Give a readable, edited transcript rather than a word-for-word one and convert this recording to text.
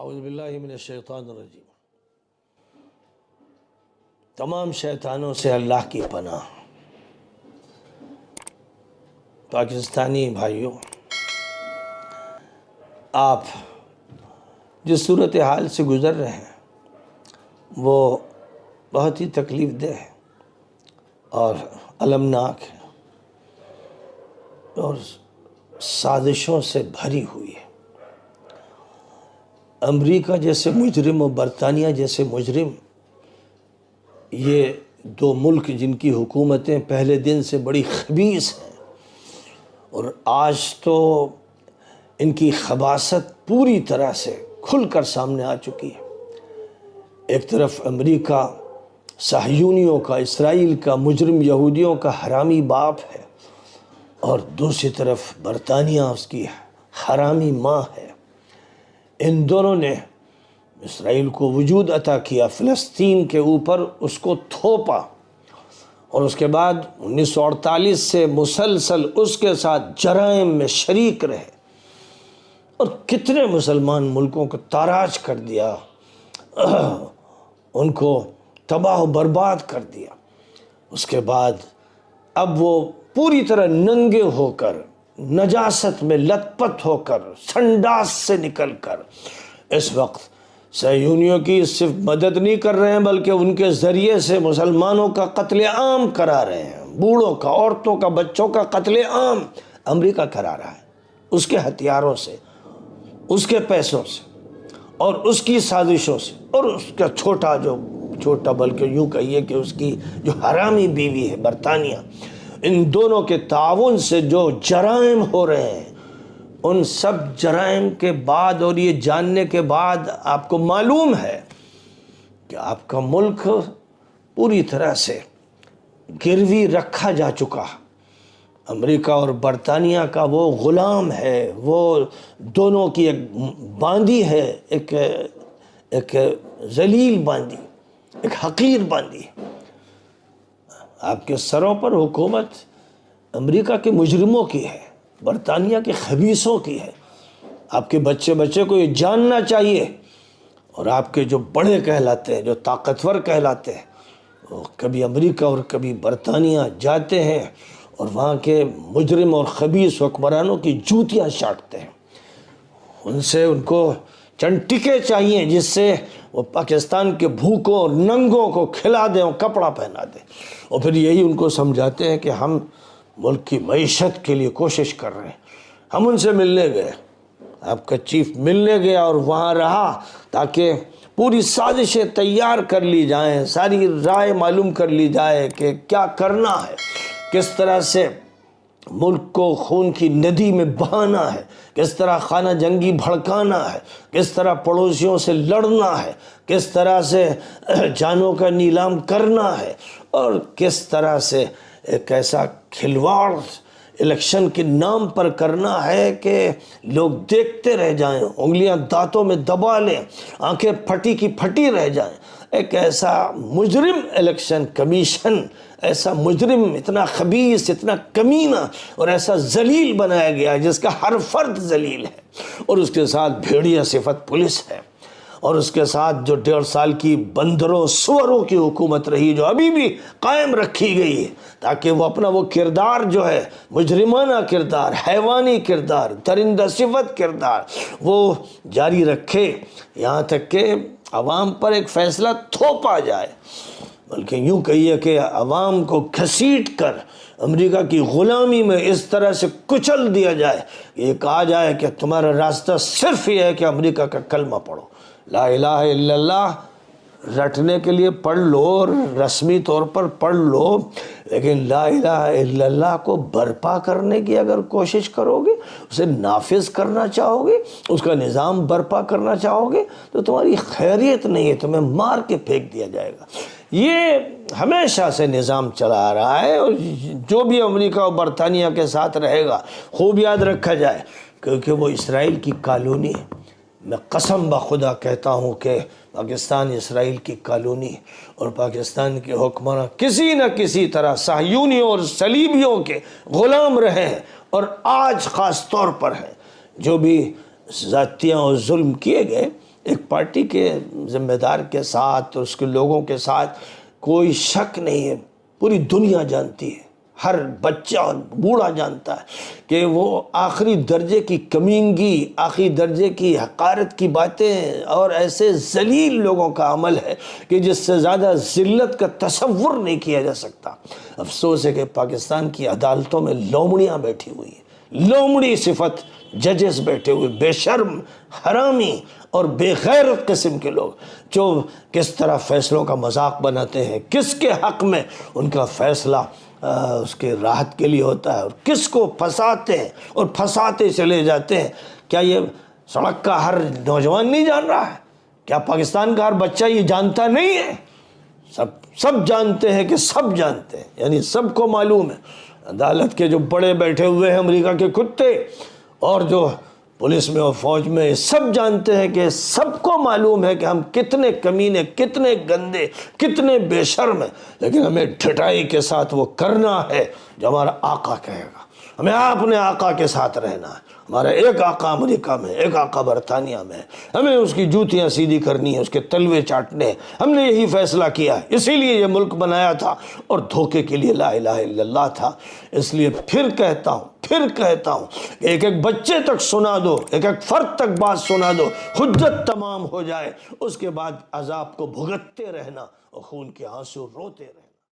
اعوذ باللہ من الشیطان الرجیم۔ تمام شیطانوں سے اللہ کی پناہ۔ پاکستانی بھائیوں، آپ جس صورتحال سے گزر رہے ہیں وہ بہت ہی تکلیف دہ ہے اور المناک ہے اور سازشوں سے بھری ہوئی ہے۔ امریکہ جیسے مجرم اور برطانیہ جیسے مجرم، یہ دو ملک جن کی حکومتیں پہلے دن سے بڑی خبیث ہیں اور آج تو ان کی خباثت پوری طرح سے کھل کر سامنے آ چکی ہے۔ ایک طرف امریکہ صہیونیوں کا، اسرائیل کا مجرم، یہودیوں کا حرامی باپ ہے، اور دوسری طرف برطانیہ اس کی حرامی ماں ہے۔ ان دونوں نے اسرائیل کو وجود عطا کیا، فلسطین کے اوپر اس کو تھوپا، اور اس کے بعد 1948 سے مسلسل اس کے ساتھ جرائم میں شریک رہے اور کتنے مسلمان ملکوں کو تاراج کر دیا، ان کو تباہ و برباد کر دیا۔ اس کے بعد اب وہ پوری طرح ننگے ہو کر، نجاست میں لت پت ہو کر، سنڈاس سے نکل کر اس وقت صہیونیوں کی صرف مدد نہیں کر رہے ہیں بلکہ ان کے ذریعے سے مسلمانوں کا قتل عام کرا رہے ہیں۔ بوڑھوں کا، عورتوں کا، بچوں کا قتل عام امریکہ کرا رہا ہے، اس کے ہتھیاروں سے، اس کے پیسوں سے اور اس کی سازشوں سے، اور اس کا چھوٹا بلکہ یوں کہیے کہ اس کی جو حرامی بیوی ہے برطانیہ، ان دونوں کے تعاون سے جو جرائم ہو رہے ہیں، ان سب جرائم کے بعد اور یہ جاننے کے بعد آپ کو معلوم ہے کہ آپ کا ملک پوری طرح سے گروی رکھا جا چکا۔ امریکہ اور برطانیہ کا وہ غلام ہے، وہ دونوں کی ایک باندی ہے، ایک ذلیل باندی، ایک حقیر باندی۔ آپ کے سروں پر حکومت امریکہ کے مجرموں کی ہے، برطانیہ کے خبیثوں کی ہے۔ آپ کے بچے کو یہ جاننا چاہیے، اور آپ کے جو بڑے کہلاتے ہیں، جو طاقتور کہلاتے ہیں، وہ کبھی امریکہ اور کبھی برطانیہ جاتے ہیں اور وہاں کے مجرم اور خبیث حکمرانوں کی جوتیاں چاٹتے ہیں۔ ان کو چند ٹکے چاہیے جس سے وہ پاکستان کے بھوکوں اور ننگوں کو کھلا دیں اور کپڑا پہنا دیں، اور پھر یہی ان کو سمجھاتے ہیں کہ ہم ملک کی معیشت کے لیے کوشش کر رہے ہیں۔ ہم ان سے ملنے گئے، آپ کا چیف ملنے گیا اور وہاں رہا تاکہ پوری سازشیں تیار کر لی جائیں، ساری رائے معلوم کر لی جائے کہ کیا کرنا ہے، کس طرح سے ملک کو خون کی ندی میں بہانا ہے، کس طرح خانہ جنگی بھڑکانا ہے، کس طرح پڑوسیوں سے لڑنا ہے، کس طرح سے جانوں کا نیلام کرنا ہے، اور کس طرح سے ایک ایسا کھلواڑ الیکشن کے نام پر کرنا ہے کہ لوگ دیکھتے رہ جائیں، انگلیاں دانتوں میں دبا لیں، آنکھیں پھٹی کی پھٹی رہ جائیں۔ ایک ایسا مجرم الیکشن کمیشن، ایسا مجرم، اتنا خبیث، اتنا کمینہ اور ایسا ذلیل بنایا گیا جس کا ہر فرد ذلیل ہے، اور اس کے ساتھ بھیڑیا صفت پولیس ہے، اور اس کے ساتھ جو 1.5 سال کی بندروں سوروں کی حکومت رہی جو ابھی بھی قائم رکھی گئی ہے تاکہ وہ اپنا وہ کردار جو ہے، مجرمانہ کردار، حیوانی کردار، درندہ صفت کردار، وہ جاری رکھے، یہاں تک کہ عوام پر ایک فیصلہ تھوپا جائے، بلکہ یوں کہیے کہ عوام کو گھسیٹ کر امریکہ کی غلامی میں اس طرح سے کچل دیا جائے، یہ کہا جائے کہ تمہارا راستہ صرف یہ ہے کہ امریکہ کا کلمہ پڑھو، لا الہ الا اللہ رٹنے کے لیے پڑھ لو، رسمی طور پر پڑھ لو، لیکن لا الہ الا اللہ کو برپا کرنے کی اگر کوشش کرو گے، اسے نافذ کرنا چاہو گے، اس کا نظام برپا کرنا چاہو گے، تو تمہاری خیریت نہیں ہے، تمہیں مار کے پھینک دیا جائے گا۔ یہ ہمیشہ سے نظام چلا آ رہا ہے، اور جو بھی امریکہ اور برطانیہ کے ساتھ رہے گا خوب یاد رکھا جائے، کیونکہ وہ اسرائیل کی کالونی ہے۔ میں قسم بخدا کہتا ہوں کہ پاکستان اسرائیل کی کالونی ہے، اور پاکستان کے حکمراں کسی نہ کسی طرح صہیونیوں اور صلیبیوں کے غلام رہے ہیں، اور آج خاص طور پر ہیں۔ جو بھی زیادتیاں اور ظلم کیے گئے ایک پارٹی کے ذمہ دار کے ساتھ، اس کے لوگوں کے ساتھ کوئی شک نہیں ہے، پوری دنیا جانتی ہے، ہر بچہ اور بوڑھا جانتا ہے کہ وہ آخری درجے کی کمینگی، آخری درجے کی حقارت کی باتیں اور ایسے ذلیل لوگوں کا عمل ہے کہ جس سے زیادہ ذلت کا تصور نہیں کیا جا سکتا۔ افسوس ہے کہ پاکستان کی عدالتوں میں لومڑیاں بیٹھی ہوئی ہیں، لومڑی صفت ججز بیٹھے ہوئے، بے شرم، حرامی اور بے غیرت قسم کے لوگ جو کس طرح فیصلوں کا مذاق بناتے ہیں، کس کے حق میں ان کا فیصلہ اس کے راحت کے لیے ہوتا ہے اور کس کو پھنساتے ہیں اور پھنساتے چلے جاتے ہیں۔ کیا یہ سڑک کا ہر نوجوان نہیں جان رہا ہے؟ کیا پاکستان کا ہر بچہ یہ جانتا نہیں ہے؟ سب جانتے ہیں کہ سب جانتے ہیں، یعنی سب کو معلوم ہے۔ عدالت کے جو بڑے بیٹھے ہوئے ہیں، امریکہ کے کتے، اور جو پولیس میں اور فوج میں، سب جانتے ہیں کہ سب کو معلوم ہے کہ ہم کتنے کمینے، کتنے گندے، کتنے بے شرم ہیں، لیکن ہمیں ڈھٹائی کے ساتھ وہ کرنا ہے جو ہمارا آقا کہے گا۔ ہمیں اپنے آقا کے ساتھ رہنا ہے۔ ہمارا ایک آقا امریکہ میں، ایک آقا برطانیہ میں، ہمیں اس کی جوتیاں سیدھی کرنی ہیں، اس کے تلوے چاٹنے ہیں۔ ہم نے یہی فیصلہ کیا ہے، اسی لیے یہ ملک بنایا تھا اور دھوکے کے لیے لا الہ الا اللہ تھا۔ اس لیے پھر کہتا ہوں کہ ایک ایک بچے تک سنا دو، ایک ایک فرد تک بات سنا دو، حجت تمام ہو جائے، اس کے بعد عذاب کو بھگتتے رہنا اور خون کے آنسو روتے رہنا۔